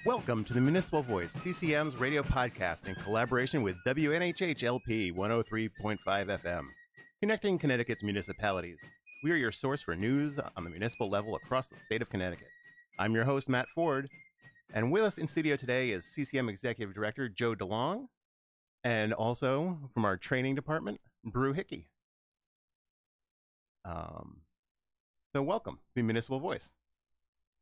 Welcome to the Municipal Voice, CCM's radio podcast in collaboration with WNHH-LP 103.5 FM, connecting Connecticut's municipalities. We are your source for news on the municipal level across the state of Connecticut. I'm your host, Matt Ford, and with us in studio today is CCM Executive Director Joe DeLong, and also from our training department, Brew Hickey. So welcome to the Municipal Voice.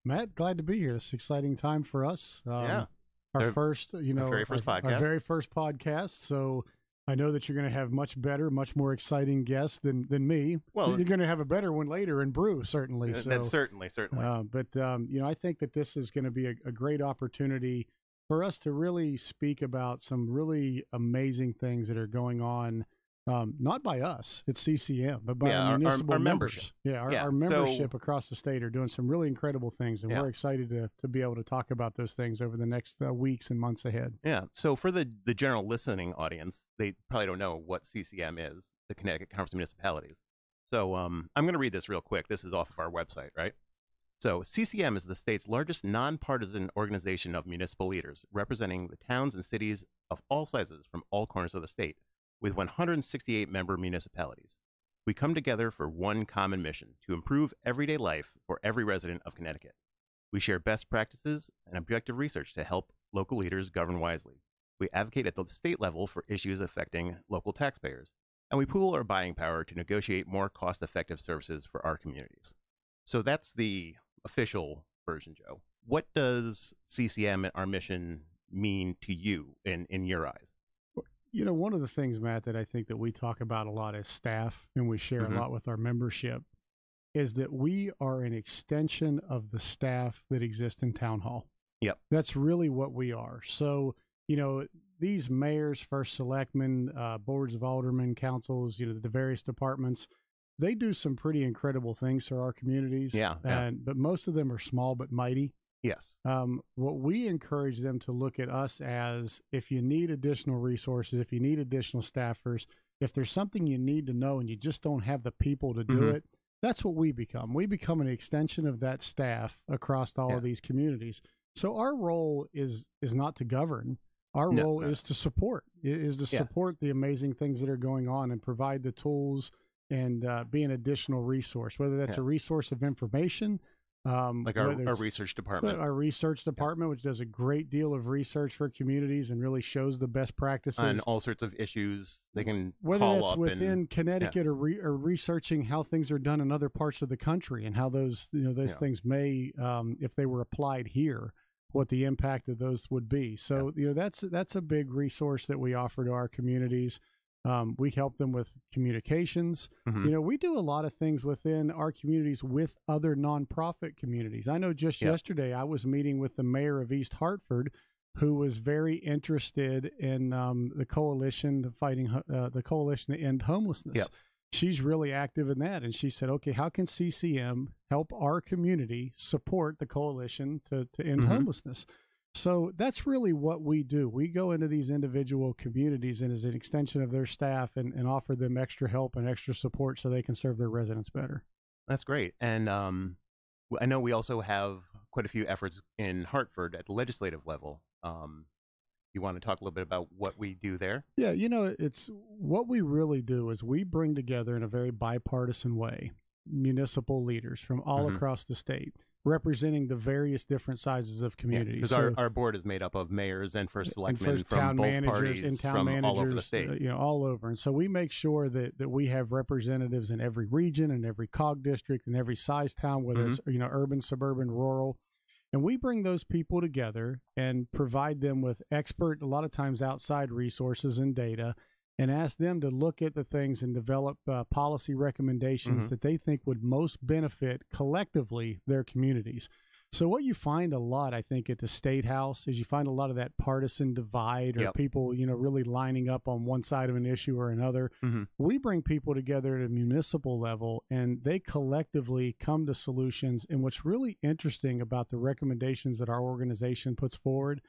Matt, glad to be here. It's an exciting time for us. Our very first podcast. Our very first podcast. So I know that you're going to have much better, much more exciting guests than me. Well, you're going to have a better one later in Brew, certainly. That's certainly. But I think that this is going to be a great opportunity for us to really speak about some really amazing things that are going on. Not by us, it's CCM, but by our municipal our members. membership. Our membership across the state are doing some really incredible things, and we're excited to be able to talk about those things over the next weeks and months ahead. Yeah, so for the general listening audience, they probably don't know what CCM is, the Connecticut Conference of Municipalities. So I'm going to read this real quick. This is off of our website, right? So CCM is the state's largest nonpartisan organization of municipal leaders, representing the towns and cities of all sizes from all corners of the state, with 168 member municipalities. We come together for one common mission: to improve everyday life for every resident of Connecticut. We share best practices and objective research to help local leaders govern wisely. We advocate at the state level for issues affecting local taxpayers, and we pool our buying power to negotiate more cost-effective services for our communities. So that's the official version, Joe. What does CCM and our mission mean to you in your eyes? You know, one of the things, Matt, that I think that we talk about a lot as staff, and we share a lot with our membership, is that we are an extension of the staff that exists in Town Hall. Yep. That's really what we are. So, these mayors, first selectmen, boards of aldermen, councils, the various departments, they do some pretty incredible things for our communities. But most of them are small but mighty. Yes. What we encourage them to look at us as, if you need additional resources, if you need additional staffers, if there's something you need to know and you just don't have the people to do it, that's what we become. We become an extension of that staff across all of these communities. So our role is not to govern. Our role is to support, support the amazing things that are going on and provide the tools and be an additional resource, whether that's a resource of information, like our research department. Our research department, which does a great deal of research for communities and really shows the best practices on all sorts of issues. They can whether call that's up within Connecticut or researching how things are done in other parts of the country and how those things may, if they were applied here, what the impact of those would be. So that's a big resource that we offer to our communities. We help them with communications. We do a lot of things within our communities with other nonprofit communities. I know just yesterday I was meeting with the mayor of East Hartford, who was very interested in the coalition to end homelessness. Yep. She's really active in that. And she said, okay, how can CCM help our community support the coalition to end homelessness? So that's really what we do. We go into these individual communities and as an extension of their staff and offer them extra help and extra support so they can serve their residents better. That's great. And I know we also have quite a few efforts in Hartford at the legislative level. You want to talk a little bit about what we do there? Yeah, it's what we really do is we bring together in a very bipartisan way municipal leaders from all across the state, representing the various different sizes of communities. Because our board is made up of mayors and first selectmen from both parties, and town from managers, all over the state. All over. And so we make sure that we have representatives in every region and every cog district and every size town, whether it's urban, suburban, rural. And we bring those people together and provide them with expert, a lot of times outside resources and data, and ask them to look at the things and develop policy recommendations that they think would most benefit collectively their communities. So what you find a lot, I think, at the State House is you find a lot of that partisan divide or people, really lining up on one side of an issue or another. We bring people together at a municipal level and they collectively come to solutions. And what's really interesting about the recommendations that our organization puts forward,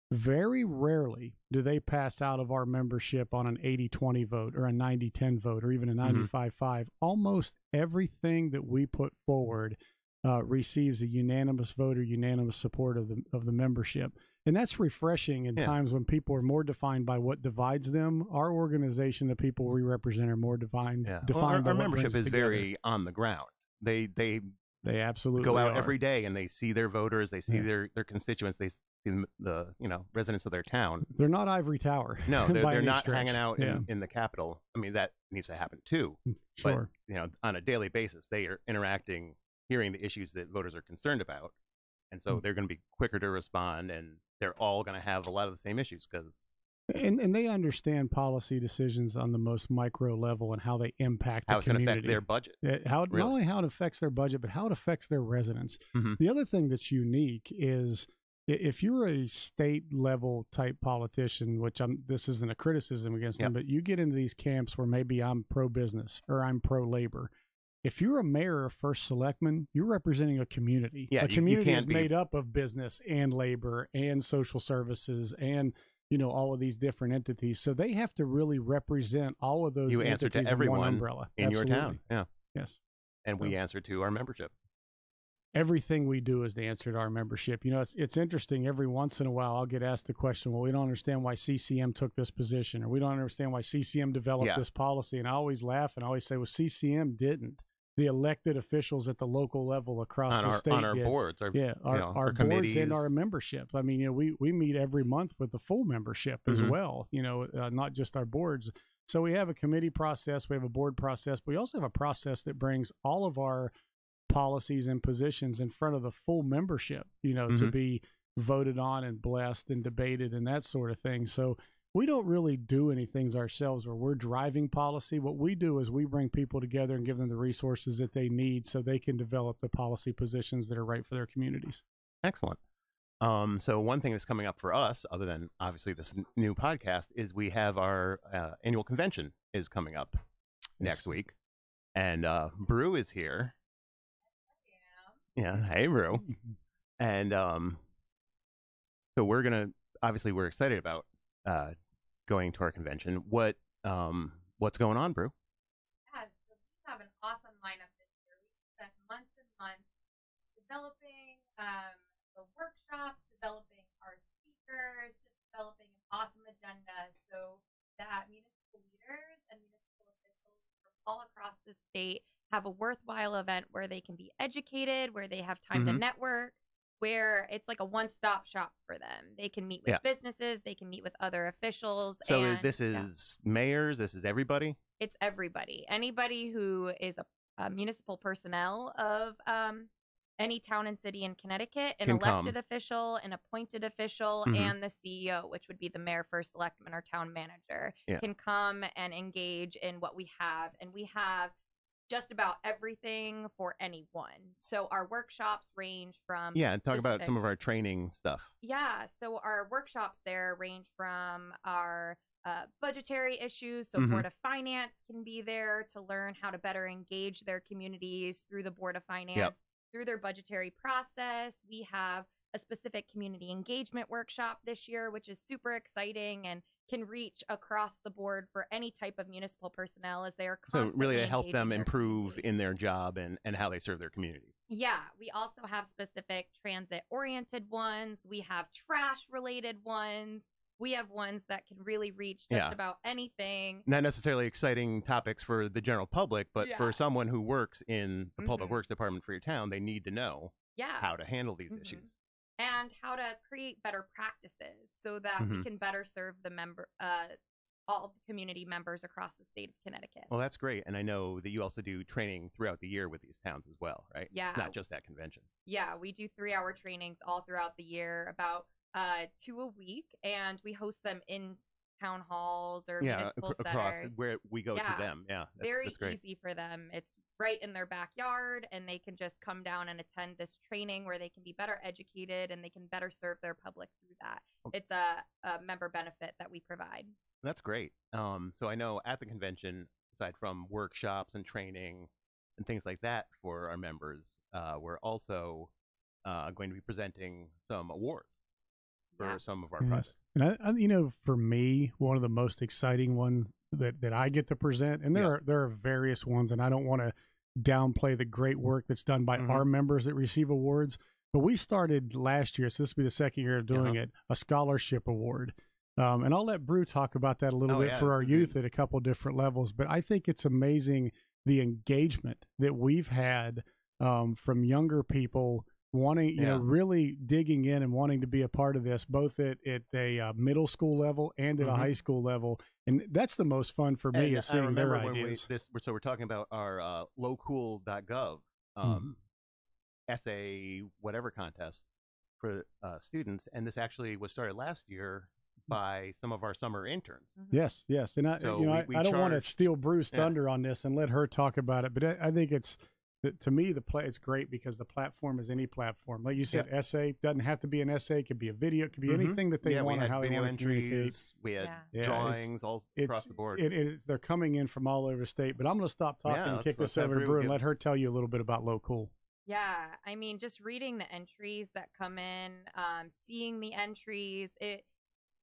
very rarely do they pass out of our membership on an 80-20 vote or a 90-10 vote or even a 95-5. Almost everything that we put forward receives a unanimous vote or unanimous support of the membership. And that's refreshing in times when people are more defined by what divides them. Our organization, the people we represent, are more defined by our what membership is together. Very on the ground. They absolutely go out are. every day and they see their voters, they see their constituents, they see the residents of their town. They're not ivory tower. No, they're not hanging out in the Capitol. I mean, that needs to happen too. Sure. But on a daily basis, they are interacting, hearing the issues that voters are concerned about, and so they're going to be quicker to respond, and they're all going to have a lot of the same issues because. And they understand policy decisions on the most micro level and how they impact how it's going to affect their budget. Not only how it affects their budget, but how it affects their residents. Mm-hmm. The other thing that's unique is if you're a state level type politician, which this isn't a criticism against them, but you get into these camps where maybe I'm pro business or I'm pro labor. If you're a mayor or first selectman, you're representing a community. Yeah, a community is made up of business and labor and social services and all of these different entities. So they have to really represent all of those you entities answer to everyone in one umbrella. In Absolutely. your town. Yeah. Yes. And we answer to our membership. Everything we do is to answer to our membership. It's interesting. Every once in a while, I'll get asked the question, well, we don't understand why CCM took this position, or we don't understand why CCM developed this policy. And I always laugh and I always say, well, CCM didn't. The elected officials at the local level across the state on our boards, our boards committees and our membership. I mean, we meet every month with the full membership as well. Not just our boards. So we have a committee process, we have a board process, but we also have a process that brings all of our policies and positions in front of the full membership. To be voted on and blessed and debated and that sort of thing. So we don't really do anything ourselves where we're driving policy. What we do is we bring people together and give them the resources that they need so they can develop the policy positions that are right for their communities. Excellent. So one thing that's coming up for us, other than obviously this new podcast, is we have our annual convention is coming up next week. And Brew is here. Yeah. Hey, Brew. And so we're excited about going to our convention. What's going on, Brew? Yeah, so we have an awesome lineup this year. We spent months and months developing the workshops, developing our speakers, just developing an awesome agenda so that municipal leaders and municipal officials from all across the state have a worthwhile event where they can be educated, where they have time to network, where it's like a one-stop shop for them. They can meet with businesses, they can meet with other officials. So this is mayors, this is everybody? It's everybody. Anybody who is a municipal personnel of any town and city in Connecticut, an elected official, an appointed official, and the CEO, which would be the mayor, first selectman, or town manager, can come and engage in what we have. And we have just about everything for anyone. So our workshops range from talk about some of our training stuff. So our workshops there range from our budgetary issues. So Board of Finance can be there to learn how to better engage their communities through the Board of Finance, through their budgetary process. We have a specific community engagement workshop this year, which is super exciting and can reach across the board for any type of municipal personnel as they are constantly so really to help them improve communities. In their job and how they serve their communities. Yeah, we also have specific transit-oriented ones. We have trash-related ones. We have ones that can really reach just about anything. Not necessarily exciting topics for the general public, but for someone who works in the public works department for your town, they need to know how to handle these issues. And how to create better practices so that we can better serve the all community members across the state of Connecticut. Well, that's great. And I know that you also do training throughout the year with these towns as well, right? Yeah. It's not just at convention. Yeah, we do 3-hour trainings all throughout the year, about 2 a week, and we host them in town halls or municipal across centers. Where we go to them. Yeah, very that's great. Easy for them. It's right in their backyard, and they can just come down and attend this training where they can be better educated and they can better serve their public through that. It's a member benefit that we provide. That's great. So I know at the convention, aside from workshops and training and things like that for our members, we're also going to be presenting some awards for some of our projects. And for me, one of the most exciting ones that I get to present, and there are various ones, and I don't want to downplay the great work that's done by our members that receive awards. But we started last year, so this will be the second year of doing it, a scholarship award. And I'll let Brew talk about that a little bit for our youth at a couple different levels. But I think it's amazing the engagement that we've had from younger people wanting, you know, really digging in and wanting to be a part of this, both at a middle school level and at a high school level. And that's the most fun for me, is seeing their ideas. So we're talking about our lowcool.gov essay whatever contest for students, and this actually was started last year by some of our summer interns. Yes, and I don't want to steal Brew's thunder on this and let her talk about it, but I think it's, to me, it's great because the platform is any platform. Like you said, essay doesn't have to be an essay; it could be a video, it could be anything that they want, and how they want to communicate. We had drawings all across the board. They're coming in from all over the state. But I'm going to stop talking and kick this over to Brew and let her tell you a little bit about Low Cool. Yeah, I mean, just reading the entries that come in, seeing the entries,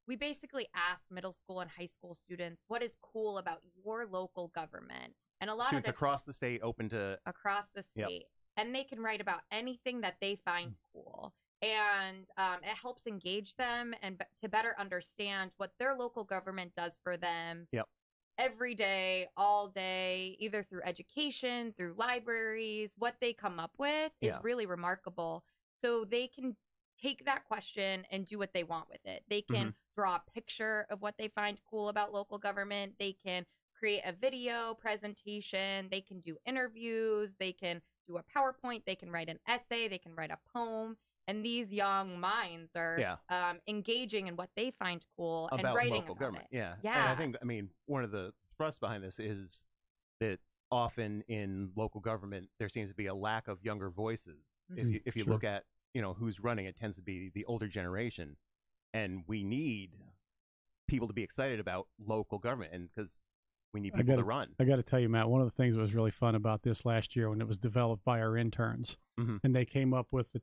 we basically ask middle school and high school students, what is cool about your local government? And a lot students of across the state, open to across the state, and they can write about anything that they find cool, and it helps engage them and to better understand what their local government does for them. Every day, all day, either through education, through libraries. What they come up with is really remarkable. So they can take that question and do what they want with it. They can draw a picture of what they find cool about local government. They can create a video presentation. They can do interviews. They can do a PowerPoint. They can write an essay. They can write a poem. And these young minds are engaging in what they find cool about and writing local about government. it. And I think, one of the thrust behind this is that often in local government there seems to be a lack of younger voices. If you look at who's running, it tends to be the older generation, and we need people to be excited about local government, and because we need people to run. I got to tell you, Matt, one of the things that was really fun about this last year when it was developed by our interns, and they came up with the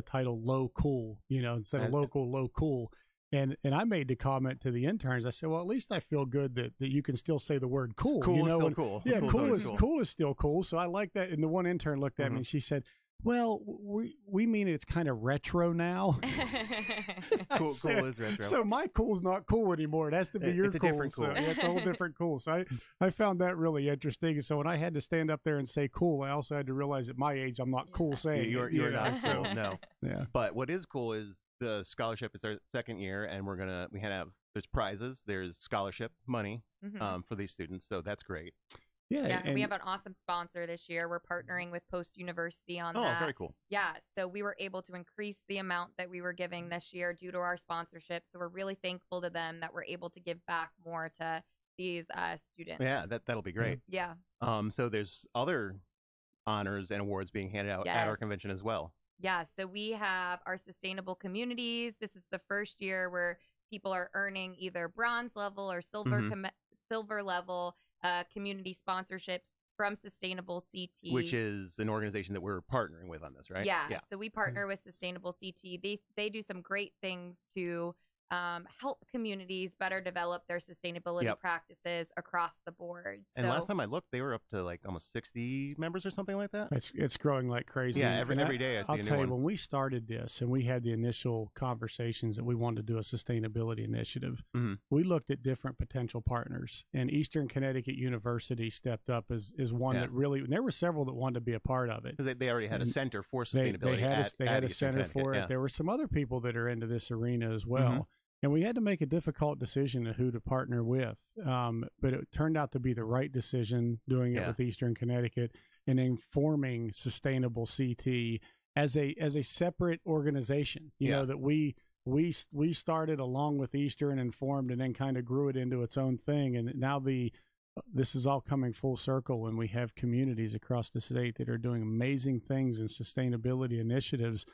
title Low Cool, instead of local, Low Cool. And I made the comment to the interns. I said, well, at least I feel good that you can still say the word cool. Cool is still cool. Yeah, cool is still cool. So I like that. And the one intern looked at me and she said, well, we mean it's kind of retro now. Cool is retro. So my cool's not cool anymore. It has to be your cool. It's a different cool. So, it's a whole different cool. So I found that really interesting. So when I had to stand up there and say cool, I also had to realize at my age I'm not cool saying you're not cool. No. Yeah. But what is cool is the scholarship. It's our second year, and there's prizes. There's scholarship money for these students. So that's great. Yeah, and we have an awesome sponsor this year. We're partnering with Post University on that. Oh, very cool. Yeah, so we were able to increase the amount that we were giving this year due to our sponsorship. So we're really thankful to them that we're able to give back more to these students. Yeah, that'll be great. Yeah. So there's other honors and awards being handed out at our convention as well. Yeah, so we have our sustainable communities. This is the first year where people are earning either bronze level or silver level community sponsorships from Sustainable CT, which is an organization that we're partnering with on this, right? Yeah. So we partner with Sustainable CT. They do some great things to help communities better develop their sustainability practices across the board. And last time I looked, they were up to like almost 60 members or something like that. It's growing like crazy. Yeah, every day I see a new one. I'll tell you, when we started this and we had the initial conversations that we wanted to do a sustainability initiative, we looked at different potential partners, and Eastern Connecticut University stepped up as one that really, and there were several that wanted to be a part of it. Because they already had a center for sustainability. They had a center for it. There were some other people that are into this arena as well. And we had to make a difficult decision of who to partner with. But it turned out to be the right decision doing it with Eastern Connecticut and informing Sustainable CT as a separate organization, you know, that we started along with Eastern and formed and then kind of grew it into its own thing. And now this is all coming full circle when we have communities across the state that are doing amazing things in sustainability initiatives,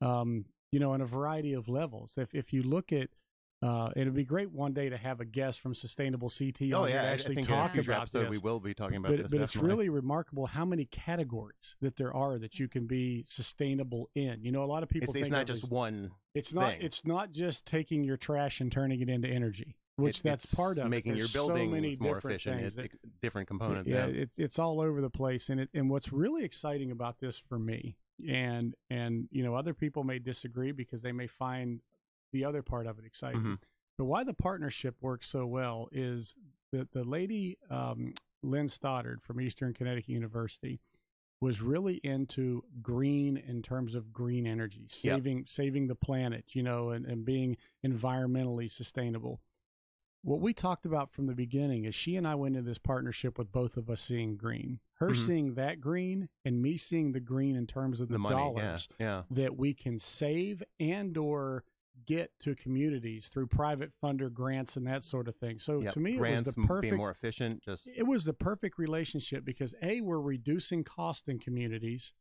on a variety of levels. If you look at, it'd be great one day to have a guest from Sustainable CT on here to actually talk about this. We will be talking about this. But it's really remarkable how many categories that there are that you can be sustainable in. A lot of people think it's not just one. It's not just taking your trash and turning it into energy. which that's part of making it. your There's buildings so many more different efficient, things different components. Yeah, it's all over the place. And what's really exciting about this for me, and other people may disagree because they may find the other part of it exciting. Mm-hmm. But why the partnership works so well is that the lady Lynn Stoddard from Eastern Connecticut University was really into green in terms of green energy, saving the planet, and being environmentally sustainable. What we talked about from the beginning is she and I went into this partnership with both of us seeing green. Her seeing that green and me seeing the green in terms of the money, dollars that we can save and or get to communities through private funder grants and that sort of thing. So to me, grants, it was the perfect, being more efficient. It was the perfect relationship because we're reducing cost in communities.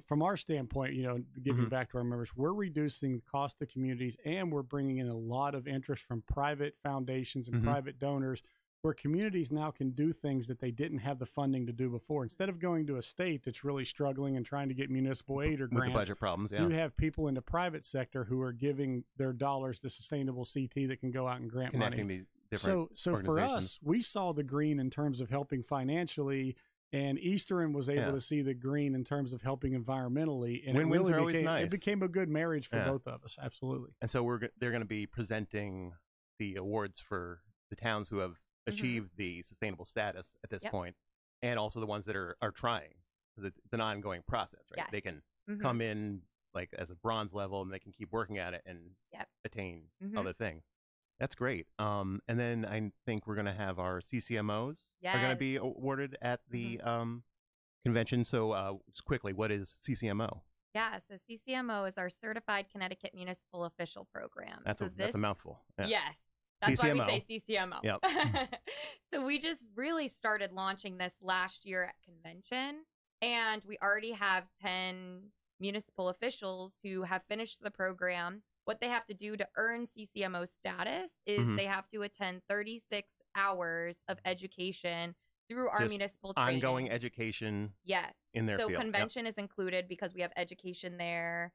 From our standpoint, giving back to our members, we're reducing the cost to communities and we're bringing in a lot of interest from private foundations and private donors where communities now can do things that they didn't have the funding to do before. Instead of going to a state that's really struggling and trying to get municipal aid or grants, with the budget problems, you have people in the private sector who are giving their dollars to sustainable CT that can go out and grant connecting money. These different so for us, we saw the green in terms of helping financially. And Eastern was able to see the green in terms of helping environmentally, and win-wins are always nice. It became a good marriage for both of us, absolutely. And so they're going to be presenting the awards for the towns who have achieved the sustainable status at this point, and also the ones that are trying. It's an ongoing process, right? Yes. They can come in like as a bronze level, and they can keep working at it and attain other things. That's great. And then I think we're going to have our CCMOs are going to be awarded at the convention. So just quickly, what is CCMO? Yeah, so CCMO is our Certified Connecticut Municipal Official Program. That's a mouthful. Yeah. Yes. That's CCMO. why we say CCMO. Yep. So we just really started launching this last year at convention, and we already have 10 municipal officials who have finished the program. What they have to do to earn CCMO status is they have to attend 36 hours of education through our municipal training. Ongoing education. Yes. In their field. So convention is included because we have education there,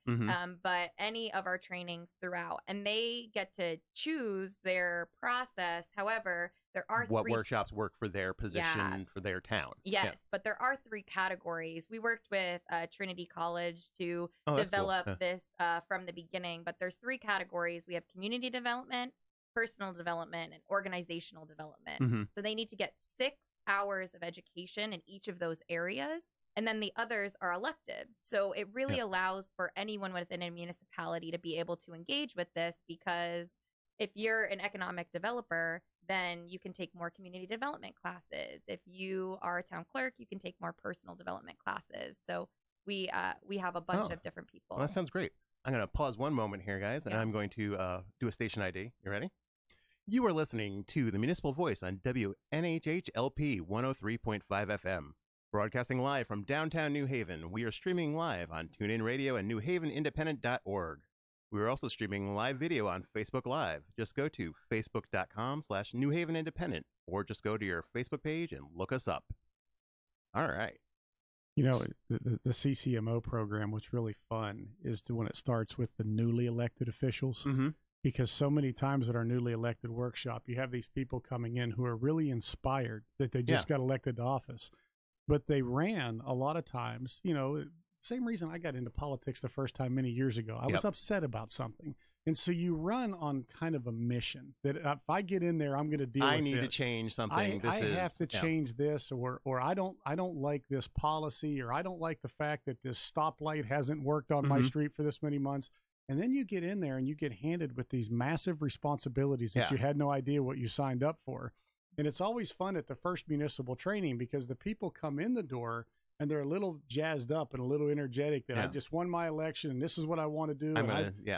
but any of our trainings throughout. And they get to choose their process. However, there are what workshops work for their position, for their town. Yes, but there are 3 categories. We worked with Trinity College to develop this from the beginning, but there's 3 categories. We have community development, personal development, and organizational development. So they need to get 6 hours of education in each of those areas, and then the others are electives. So it really allows for anyone within a municipality to be able to engage with this, because if you're an economic developer, then you can take more community development classes. If you are a town clerk, you can take more personal development classes. So we have a bunch of different people. Well, that sounds great. I'm going to pause one moment here, guys, and I'm going to do a station ID. You ready? You are listening to the Municipal Voice on WNHHLP 103.5 FM. Broadcasting live from downtown New Haven, we are streaming live on TuneIn Radio and newhavenindependent.org. We are also streaming live video on Facebook Live. Just go to facebook.com/newhavenindependent, or just go to your Facebook page and look us up. All right. The CCMO program, what's really fun is when it starts with the newly elected officials. Because so many times at our newly elected workshop, you have these people coming in who are really inspired that they just got elected to office. But they ran a lot of times, same reason I got into politics the first time many years ago. I was upset about something. And so you run on kind of a mission that if I get in there, I'm going to deal with this. I need to change something. I have to change this, or I don't like this policy, or I don't like the fact that this stoplight hasn't worked on my street for this many months. And then you get in there and you get handed with these massive responsibilities that you had no idea what you signed up for. And it's always fun at the first municipal training because the people come in the door and they're a little jazzed up and a little energetic that I just won my election and this is what I want to do.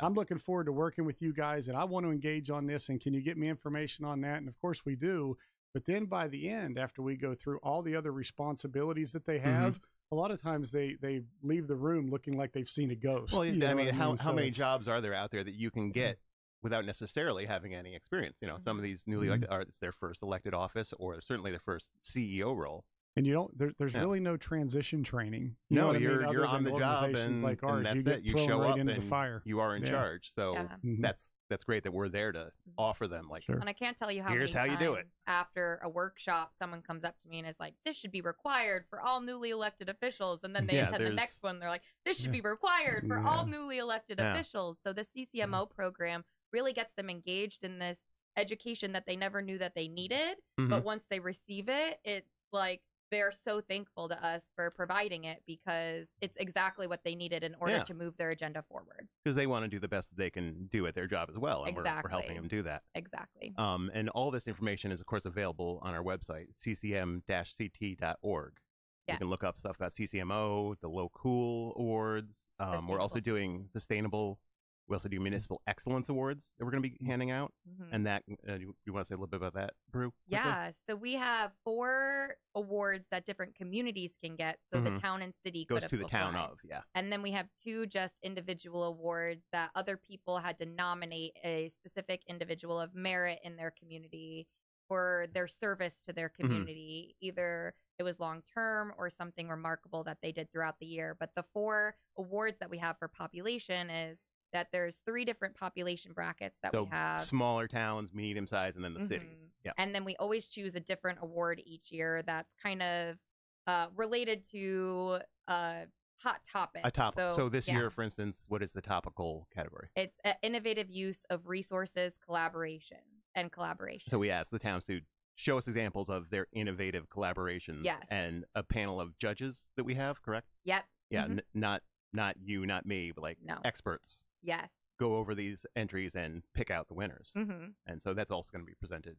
I'm looking forward to working with you guys and I want to engage on this. And can you get me information on that? And of course we do. But then by the end, after we go through all the other responsibilities that they have, a lot of times they leave the room looking like they've seen a ghost. Well, I mean, how many jobs are there out there that you can get without necessarily having any experience? Some of these newly elected it's their first elected office, or certainly their first CEO role. And you don't. There's really no transition training. You no, know what you're I mean? you're on the job, like ours, that's you get it. You thrown show right up into and the fire. you are in charge. So that's great that we're there to offer them. Like, and I can't tell you how here's many how you do it. After a workshop, someone comes up to me and is like, "This should be required for all newly elected officials," and then they attend the next one. They're like, "This should be required for all newly elected officials." So the CCMO program really gets them engaged in this education that they never knew that they needed, but once they receive it, it's like they're so thankful to us for providing it because it's exactly what they needed in order to move their agenda forward. Because they want to do the best that they can do at their job as well, and we're helping them do that. Exactly. And all this information is, of course, available on our website, ccm-ct.org. You can look up stuff about CCMO, the Low Cool Awards. We're also doing sustainable. We also do Municipal Excellence Awards that we're going to be handing out. And that, you want to say a little bit about that, Brew? Yeah, so we have 4 awards that different communities can get. So the town and city goes to the town of, And then we have 2 just individual awards that other people had to nominate a specific individual of merit in their community for their service to their community. Either it was long-term or something remarkable that they did throughout the year. But the 4 awards that we have for population is that there's 3 different population brackets that we have. Smaller towns, medium size, and then the cities. Yeah. And then we always choose a different award each year that's kind of related to a hot topic. So this year, for instance, what is the topical category? It's innovative use of resources, collaboration. So we asked the towns to show us examples of their innovative collaborations. Yes. And a panel of judges that we have, correct? Yep. Yeah, not you, not me, but experts. Yes. Go over these entries and pick out the winners. And so that's also going to be presented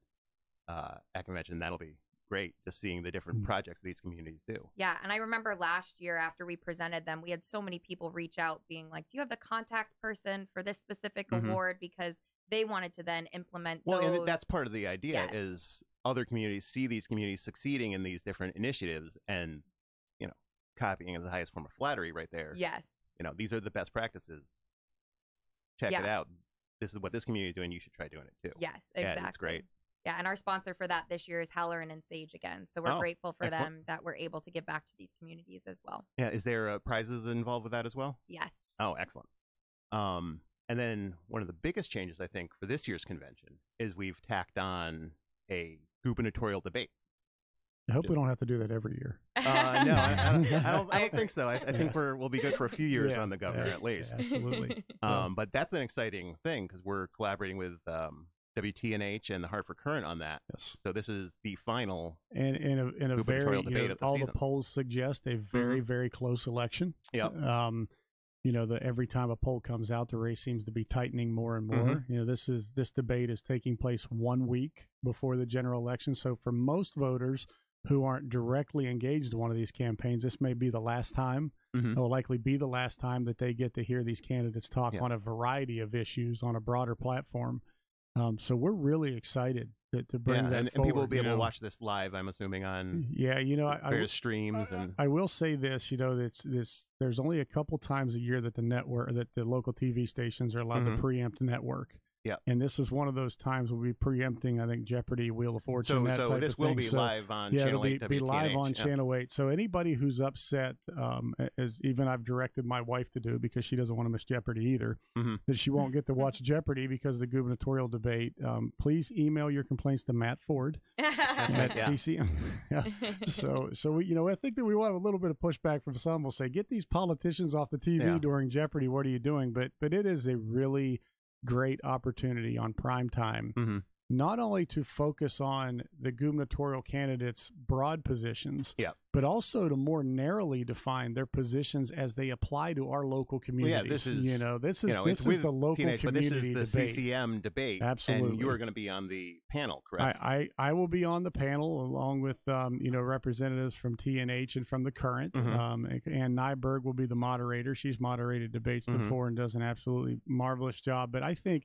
at convention. That'll be great, just seeing the different projects these communities do. Yeah, and I remember last year after we presented them, we had so many people reach out being like, do you have the contact person for this specific award? Because they wanted to then implement those. And that's part of the idea is other communities see these communities succeeding in these different initiatives and, copying is the highest form of flattery right there. Yes. These are the best practices. Check it out. This is what this community is doing. You should try doing it too. Yes, exactly. Yeah, it's great. Yeah, and our sponsor for that this year is Halloran and Sage again. So we're grateful for them that we're able to give back to these communities as well. Yeah, is there prizes involved with that as well? Yes. Oh, excellent. And then one of the biggest changes, I think, for this year's convention is we've tacked on a gubernatorial debate. I hope we don't have to do that every year. No, I don't think so. I think we'll be good for a few years on the governor at least. Absolutely. But that's an exciting thing because we're collaborating with WTNH and the Hartford Current on that. Yes. So this is the final and in a very debate of the all season. The polls suggest a very very close election. Yep. Every time a poll comes out, the race seems to be tightening more and more. This debate is taking place 1 week before the general election. So for most voters who aren't directly engaged in one of these campaigns, this may be the last time. It will likely be the last time that they get to hear these candidates talk on a variety of issues on a broader platform. So we're really excited to bring that and forward, people will be able to watch this live, I'm assuming, on various streams. I will say this, there's only a couple times a year that the local TV stations are allowed to preempt network. Yeah, and this is one of those times we'll be preempting, I think, Jeopardy, Wheel of Fortune. So this will be live on Channel 8. Be live on Channel 8. So anybody who's upset, as even I've directed my wife to do because she doesn't want to miss Jeopardy either, that she won't get to watch Jeopardy because of the gubernatorial debate. Please email your complaints to Matt Ford at CCM. So we, I think that we will have a little bit of pushback from some. Will say, get these politicians off the TV during Jeopardy. What are you doing? But it is a really great opportunity on prime time, not only to focus on the gubernatorial candidates' broad positions, but also to more narrowly define their positions as they apply to our local communities. Well, this is the local community but this is the debate. CCM debate. Absolutely, and you are going to be on the panel, correct? I will be on the panel along with representatives from TNH and from the Current. Ann Nyberg will be the moderator. She's moderated debates before and does an absolutely marvelous job. But I think,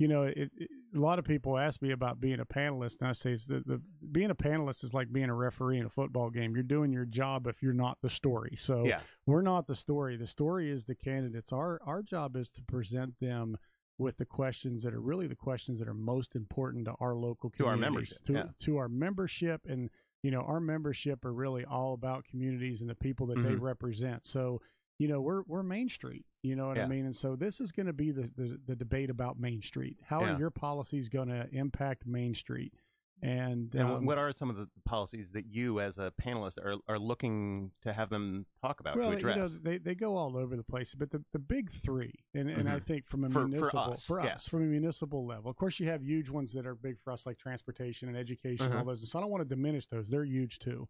a lot of people ask me about being a panelist, and I say being a panelist is like being a referee in a football game. You're doing your job if you're not the story. So we're not the story. The story is the candidates. Our job is to present them with the questions that are really the questions that are most important to our local communities, to our membership, to our membership, and our membership are really all about communities and the people that they represent. So, we're Main Street, you know what I mean? And so this is going to be the debate about Main Street. How are your policies going to impact Main Street? And what are some of the policies that you, as a panelist, are looking to have them talk about, to address? They go all over the place, but the big three, and I think from a for us, from a municipal level, of course, you have huge ones that are big for us, like transportation and education, and all those. So I don't want to diminish those; they're huge too.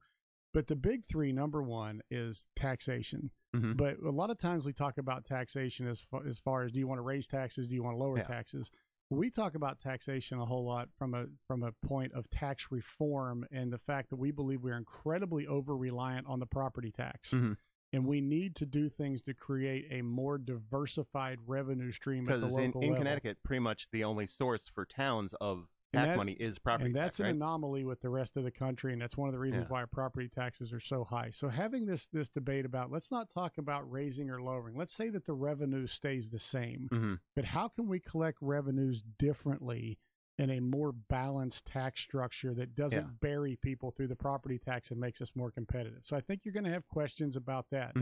But the big three, number one, is taxation. But a lot of times we talk about taxation as far as, do you want to raise taxes? Do you want to lower taxes? We talk about taxation a whole lot from a point of tax reform, and the fact that we believe we're incredibly over-reliant on the property tax. And we need to do things to create a more diversified revenue stream at the local level. Because in Connecticut, pretty much the only source for towns of tax money is property tax. And that's an anomaly with the rest of the country, and that's one of the reasons why our property taxes are so high. So having this debate about, let's not talk about raising or lowering. Let's say that the revenue stays the same, but how can we collect revenues differently in a more balanced tax structure that doesn't bury people through the property tax and makes us more competitive? So I think you're going to have questions about that,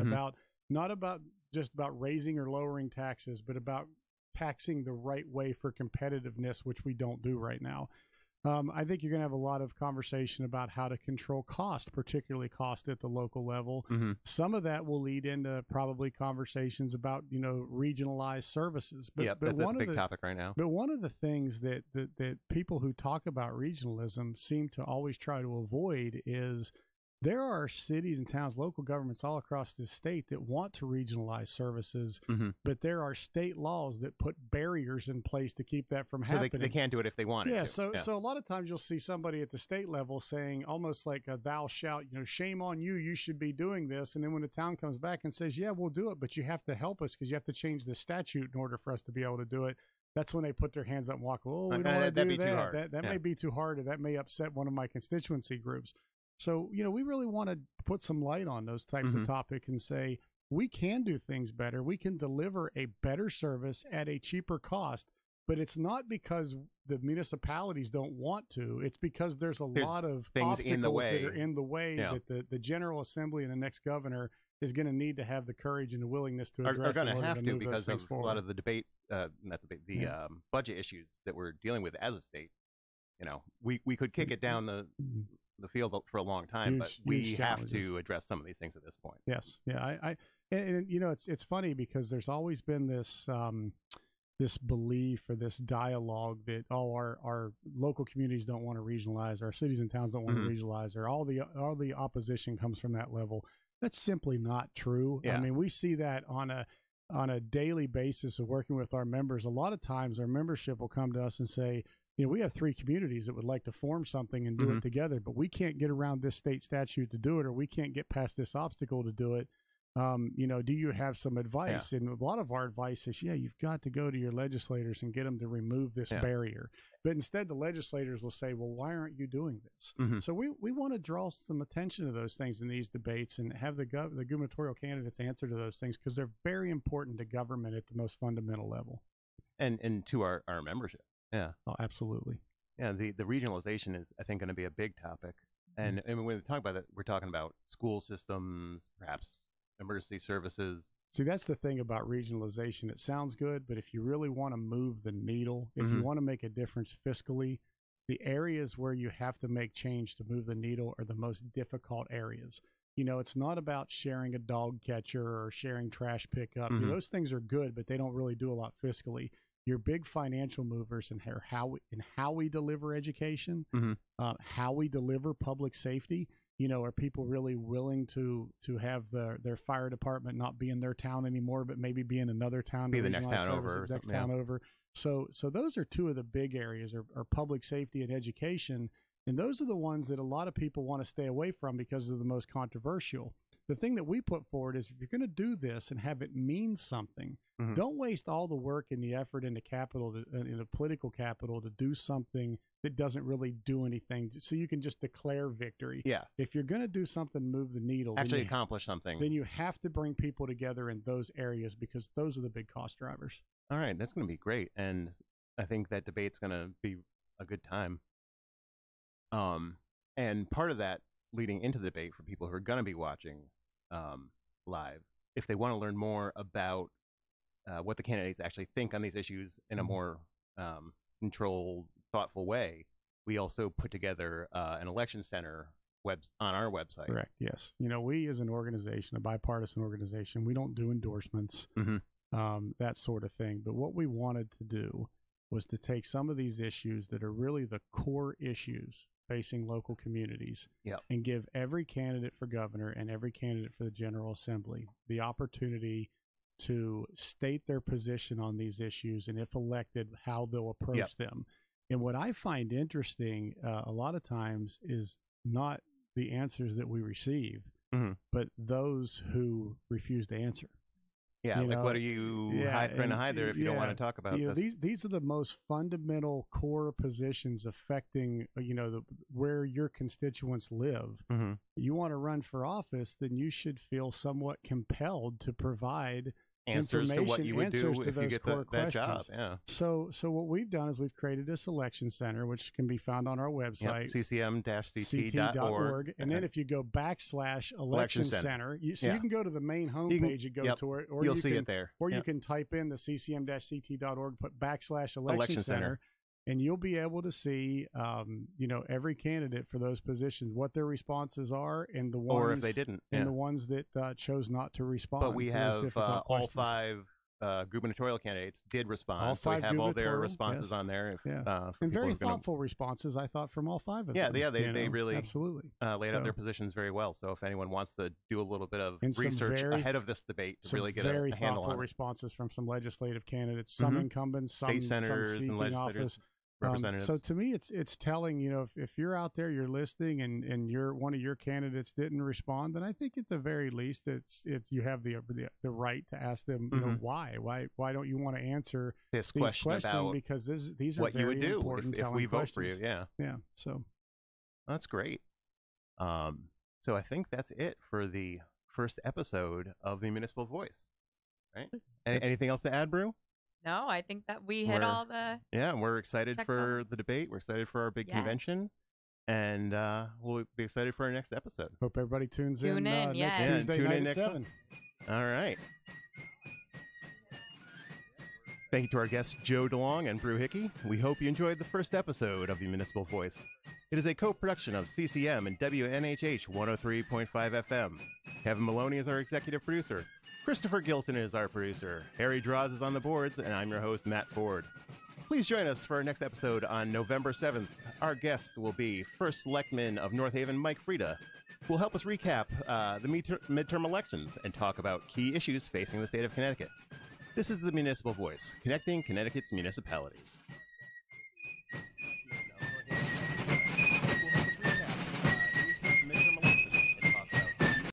not about just about raising or lowering taxes, but about taxing the right way for competitiveness, which we don't do right now. I think you're going to have a lot of conversation about how to control cost, particularly cost at the local level. Some of that will lead into probably conversations about, regionalized services. But that's a big topic right now. But one of the things that people who talk about regionalism seem to always try to avoid is there are cities and towns, local governments all across the state that want to regionalize services, but there are state laws that put barriers in place to keep that from happening. So they can't do it if they want to. So a lot of times you'll see somebody at the state level saying almost like a thou shalt, shame on you, you should be doing this. And then when the town comes back and says, yeah, we'll do it, but you have to help us because you have to change the statute in order for us to be able to do it. That's when they put their hands up and walk, oh, we don't want to do that. That may be too hard, or that may upset one of my constituency groups. So, we really want to put some light on those types of topics and say, we can do things better. We can deliver a better service at a cheaper cost, but it's not because the municipalities don't want to. It's because there's lot of things in the way that are in the way that the General Assembly and the next governor is going to need to have the courage and the willingness to address. Are going to have to because of a lot of the debate, budget issues that we're dealing with as a state. We could kick it down the field for a long time, but we have to address some of these things at this point. Yes. Yeah. It's funny because there's always been this, this belief or this dialogue that, our local communities don't want to regionalize, our cities and towns don't want to regionalize, or all the opposition comes from that level. That's simply not true. I mean, we see that on a daily basis of working with our members. A lot of times our membership will come to us and say, we have 3 communities that would like to form something and do it together, but we can't get around this state statute to do it, or we can't get past this obstacle to do it. Do you have some advice? And a lot of our advice is, you've got to go to your legislators and get them to remove this barrier. But instead, the legislators will say, well, why aren't you doing this? So we want to draw some attention to those things in these debates and have the gubernatorial candidates answer to those things, because they're very important to government at the most fundamental level. And to our membership. Yeah. Oh, absolutely. Yeah. The regionalization is, I think, going to be a big topic. And when we talk about it, we're talking about school systems, perhaps emergency services. See, that's the thing about regionalization. It sounds good, but if you really want to move the needle, if you want to make a difference fiscally, the areas where you have to make change to move the needle are the most difficult areas. It's not about sharing a dog catcher or sharing trash pickup. Those things are good, but they don't really do a lot fiscally. Your big financial movers and how we deliver education, how we deliver public safety. Are people really willing to have their fire department not be in their town anymore, but maybe be in another town? Be the next town over. Next town over. So those are 2 of the big areas, are public safety and education. And those are the ones that a lot of people want to stay away from because they're the most controversial. The thing that we put forward is, if you're going to do this and have it mean something, don't waste all the work and the effort into political capital to do something that doesn't really do anything, so you can just declare victory. Yeah. If you're going to do something, move the needle, actually accomplish something, then you have to bring people together in those areas, because those are the big cost drivers. All right. That's going to be great. And I think that debate's going to be a good time. And part of that leading into the debate for people who are going to be watching live, if they want to learn more about what the candidates actually think on these issues in a more controlled, thoughtful way, we also put together an election center on our website. Correct. Yes. We as an organization, a bipartisan organization, we don't do endorsements, that sort of thing. But what we wanted to do was to take some of these issues that are really the core issues facing local communities and give every candidate for governor and every candidate for the General Assembly the opportunity to state their position on these issues, and if elected, how they'll approach them. And what I find interesting a lot of times is not the answers that we receive, but those who refuse to answer. Yeah, what are you trying to hide there if you don't want to talk about this? These are the most fundamental core positions affecting, where your constituents live. You want to run for office, then you should feel somewhat compelled to provide answers to what you would do if you get that job. Yeah. So what we've done is we've created a selection center, which can be found on our website, ccm-ct.org. And then if you go /election center, you can go to the main homepage and go to it, or you'll see it there. Or you can type in the ccm-ct.org, put /election center. And you'll be able to see, every candidate for those positions, what their responses are, and the ones, or if they didn't, and the ones that chose not to respond. But we have all 5 gubernatorial candidates did respond. So we have all their responses on there. And very thoughtful responses, I thought, from all 5 of them. They really absolutely laid out their positions very well. So if anyone wants to do a little bit of research ahead of this debate to really get a handle on it. Very thoughtful responses from some legislative candidates, some incumbents, state senators, some and legislators. Office. Representatives. So to me, it's telling, if you're out there, you're listening, and one of your candidates didn't respond, then I think at the very least, it's you have the right to ask them, why don't you want to answer this question about because these are what very you would do important if we vote questions. for you. Yeah. So that's great. So I think that's it for the first episode of the Municipal Voice. Right? Anything else to add, Brew? No, I think that we hit all the... Yeah, we're excited for the debate. We're excited for our big convention. And we'll be excited for our next episode. Hope everybody tunes in next Tuesday night at 7. All right. Thank you to our guests, Joe DeLong and Brew Hickey. We hope you enjoyed the first episode of the Municipal Voice. It is a co-production of CCM and WNHH 103.5 FM. Kevin Maloney is our executive producer. Christopher Gilson is our producer. Harry Draws is on the boards, and I'm your host, Matt Ford. Please join us for our next episode on November 7th. Our guests will be First Selectman of North Haven, Mike Frieda, who will help us recap the midterm elections and talk about key issues facing the state of Connecticut. This is the Municipal Voice, connecting Connecticut's municipalities.